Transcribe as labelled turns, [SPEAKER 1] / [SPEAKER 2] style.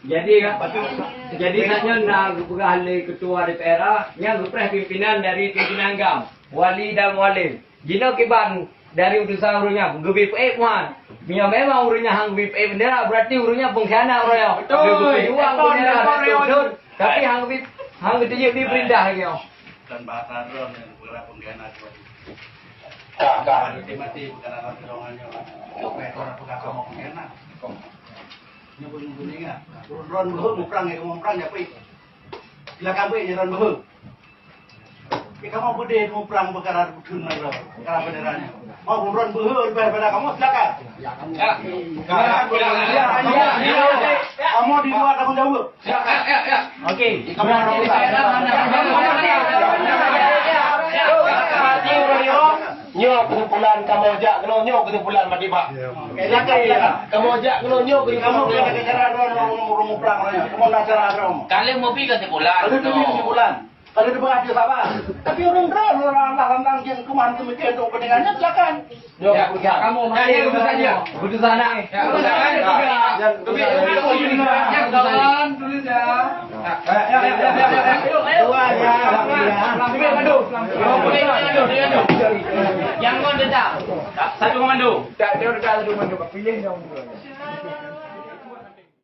[SPEAKER 1] Jadi katanya nak berahli ketua DPR yang lepas pimpinan dari pimpinan GAM, wali dan walim. Jino kiban dari utusan urunya gebip puan. Mia memang urunya hang gebip bendera berarti urunya pengkhianat royo. Betul. Tapi hang itu je diperintah lagi.
[SPEAKER 2] Dan bahasa ron yang bergerak pengkhianat. Mati bukan anak dorongannya. Oke, orang pegang kamu pengkhianat. Nyebut ingat. Ron behung perang ya, kamu perang ya, pi. Bila kamu ya ron behung. Kamu bude mau perang perkara budun ron, perkara benderanya. Mau ron behung pada kamu silakan. Ya, kamu. Kamu di luar tanggung jawab. Ya. Oke. Kamu nyok kumpulan kamu jak kena nyok kumpulan madiba. Kamu jak kena nyok kamu cara ron perang kamu nak cara agama.
[SPEAKER 3] Kalian mau pergi ke bulan.
[SPEAKER 2] Kalau di bawah siapa? Tapi orang tentang yang kemarin kemikir untuk pendengarnya silakan.
[SPEAKER 1] Kamu keputusan anak. Tulis ya.
[SPEAKER 3] Yang komando. Satu komando.
[SPEAKER 1] Tak, dia udah satu komando. Pilih dong.